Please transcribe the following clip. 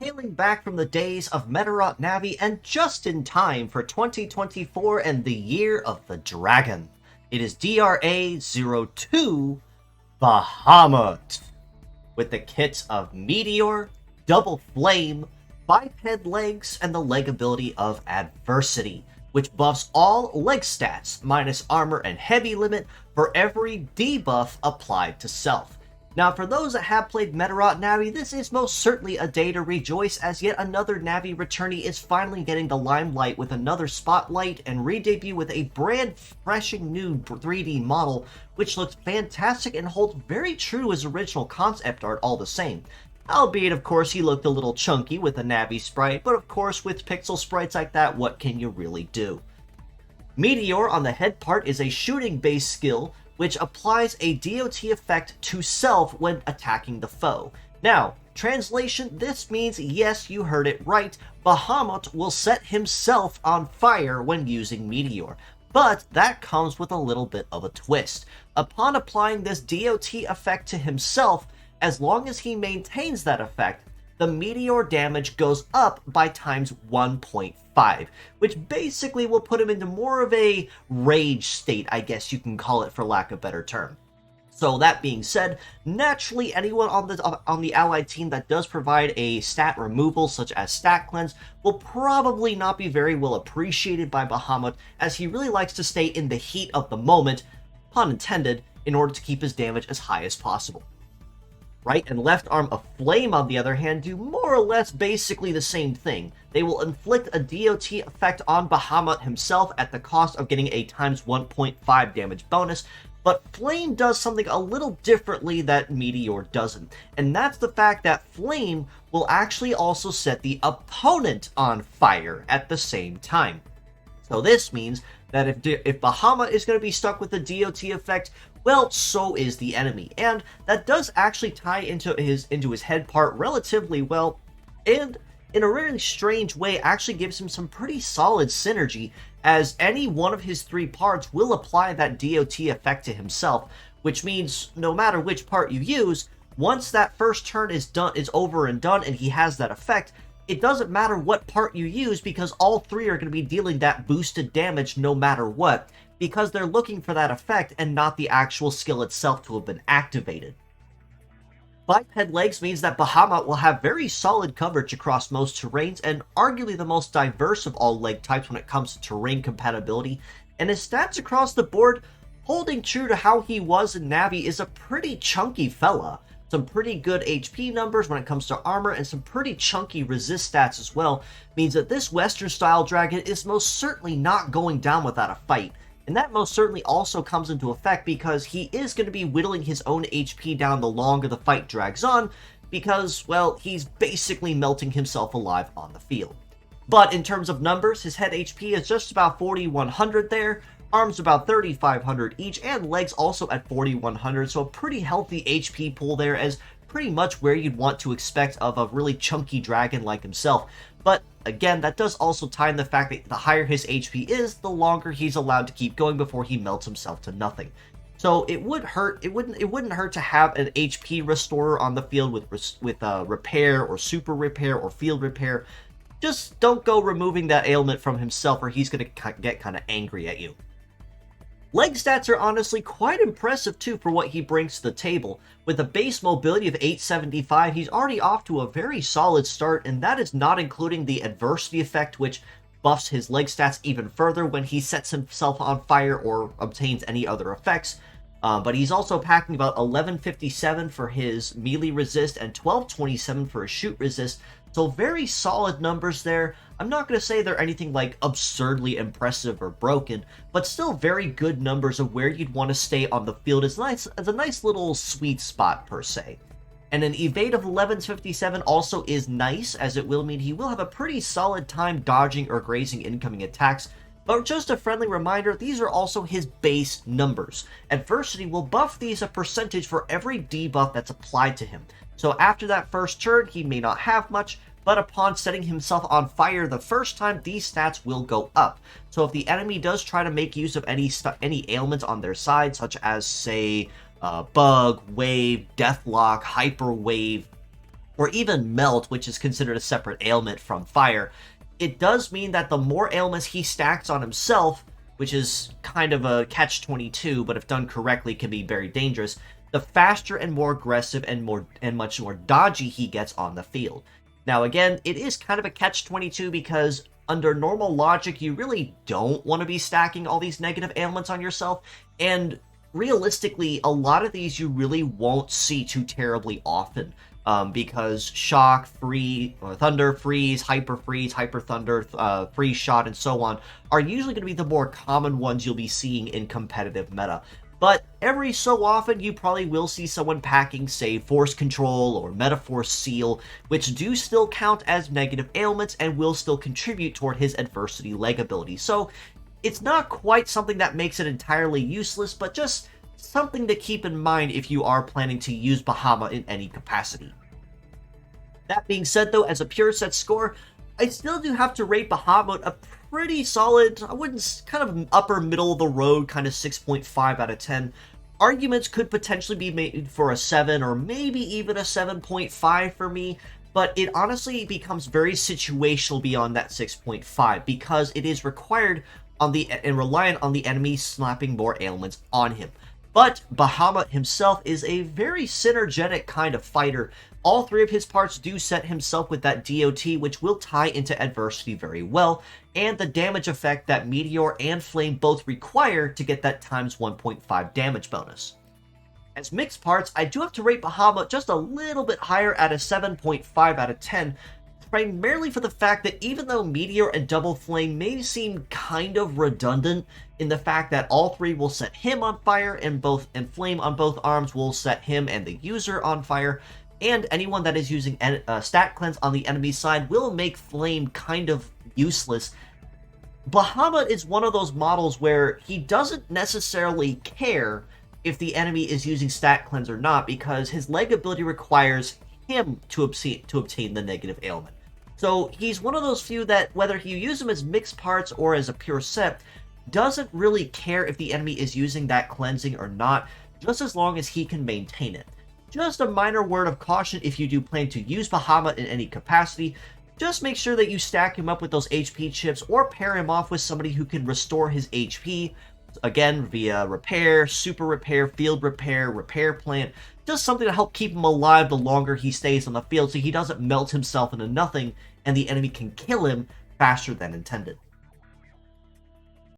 hailing back from the days of Medarot Navi and just in time for 2024 and the year of the dragon. It is DRA02 Bahamut, with the kits of Meteor, Double Flame, Biped Legs, and the leg ability of Adversity, which buffs all leg stats, minus armor and heavy limit, for every debuff applied to self. Now, for those that have played Medarot Navi, this is most certainly a day to rejoice, as yet another Navi returnee is finally getting the limelight with another spotlight and re-debut with a brand freshing new 3D model, which looks fantastic and holds very true to his original concept art all the same. Albeit, of course, he looked a little chunky with a Navi sprite, but of course, with pixel sprites like that, what can you really do? Meteor on the head part is a shooting-based skill, which applies a DOT effect to self when attacking the foe. Now, translation, this means, yes, you heard it right, Bahamut will set himself on fire when using Meteor. But that comes with a little bit of a twist. Upon applying this DOT effect to himself, as long as he maintains that effect, the Meteor damage goes up by times 1.5, which basically will put him into more of a rage state, I guess you can call it for lack of a better term. So that being said, naturally anyone on the allied team that does provide a stat removal such as stat cleanse will probably not be very well appreciated by Bahamut, as he really likes to stay in the heat of the moment, pun intended, in order to keep his damage as high as possible. Right and left arm of Flame, on the other hand, do more or less basically the same thing. They will inflict a DOT effect on Bahamut himself at the cost of getting a times 1.5 damage bonus, but Flame does something a little differently that Meteor doesn't, and that's the fact that Flame will actually also set the opponent on fire at the same time. So this means that if Bahamut is going to be stuck with the DOT effect, well, so is the enemy, and that does actually tie into his head part relatively well, and in a really strange way actually gives him some pretty solid synergy, as any one of his three parts will apply that DOT effect to himself, which means no matter which part you use, once that first turn is over and done and he has that effect, it doesn't matter what part you use, because all three are going to be dealing that boosted damage no matter what, because they're looking for that effect and not the actual skill itself to have been activated. Biped Legs means that Bahamut will have very solid coverage across most terrains, and arguably the most diverse of all leg types when it comes to terrain compatibility, and his stats across the board, holding true to how he was in Navi, is a pretty chunky fella. Some pretty good HP numbers when it comes to armor, and some pretty chunky resist stats as well, means that this Western style dragon is most certainly not going down without a fight. And that most certainly also comes into effect because he is going to be whittling his own HP down the longer the fight drags on, because, well, he's basically melting himself alive on the field. But in terms of numbers, his head HP is just about 4,100 there, arms about 3,500 each, and legs also at 4,100, so a pretty healthy HP pool there, as pretty much where you'd want to expect of a really chunky dragon like himself. But again, that does also tie in the fact that the higher his HP is, the longer he's allowed to keep going before he melts himself to nothing. So it wouldn't hurt to have an HP restorer on the field with repair or super repair or field repair. Just don't go removing that ailment from himself, or he's going to get kind of angry at you. Leg stats are honestly quite impressive too for what he brings to the table. With a base mobility of 875, he's already off to a very solid start, and that is not including the adversity effect, which buffs his leg stats even further when he sets himself on fire or obtains any other effects. But he's also packing about 1157 for his melee resist and 1227 for his shoot resist, so very solid numbers there. I'm not going to say they're anything like absurdly impressive or broken, but still very good numbers of where you'd want to stay on the field as a nice little sweet spot per se. And an evade of 1157 also is nice, as it will mean he will have a pretty solid time dodging or grazing incoming attacks. But just a friendly reminder, these are also his base numbers. Adversity will buff these a percentage for every debuff that's applied to him. So after that first turn, he may not have much, but upon setting himself on fire the first time, these stats will go up. So if the enemy does try to make use of any ailments on their side, such as, say, Bug, Wave, Deathlock, Hyper Wave, or even Melt, which is considered a separate ailment from Fire, it does mean that the more ailments he stacks on himself, which is kind of a catch-22, but if done correctly can be very dangerous, the faster and more aggressive and much more dodgy he gets on the field. Now again, it is kind of a catch-22 because under normal logic, you really don't want to be stacking all these negative ailments on yourself, and realistically, a lot of these you really won't see too terribly often. Because Shock, Thunder, Freeze, Hyper Thunder, Freeze Shot, and so on are usually going to be the more common ones you'll be seeing in competitive meta. But every so often, you probably will see someone packing, say, Force Control or Metaforce Seal, which do still count as negative ailments and will still contribute toward his Adversity Leg ability. So it's not quite something that makes it entirely useless, but just something to keep in mind if you are planning to use Bahamut in any capacity. That being said, though, as a pure set score, I still do have to rate Bahamut a pretty solid, I wouldn't, kind of upper middle of the road, kind of 6.5 out of 10. Arguments could potentially be made for a 7 or maybe even a 7.5 for me, but it honestly becomes very situational beyond that 6.5 because it is required and reliant on the enemy slapping more ailments on him. But Bahamut himself is a very synergetic kind of fighter. All three of his parts do set himself with that DOT, which will tie into adversity very well, and the damage effect that Meteor and Flame both require to get that times 1.5 damage bonus. As mixed parts, I do have to rate Bahamut just a little bit higher at a 7.5 out of 10, primarily for the fact that even though Meteor and Double Flame may seem kind of redundant in the fact that all three will set him on fire and Flame on both arms will set him and the user on fire, and anyone that is using stat cleanse on the enemy side will make Flame kind of useless, Bahamut is one of those models where he doesn't necessarily care if the enemy is using stat cleanse or not, because his leg ability requires him to obtain the negative ailment. So he's one of those few that, whether you use him as mixed parts or as a pure set, doesn't really care if the enemy is using that cleansing or not, just as long as he can maintain it. Just a minor word of caution if you do plan to use Bahamut in any capacity, just make sure that you stack him up with those HP chips or pair him off with somebody who can restore his HP, again via repair, super repair, field repair, repair plant, just something to help keep him alive the longer he stays on the field so he doesn't melt himself into nothing and the enemy can kill him faster than intended.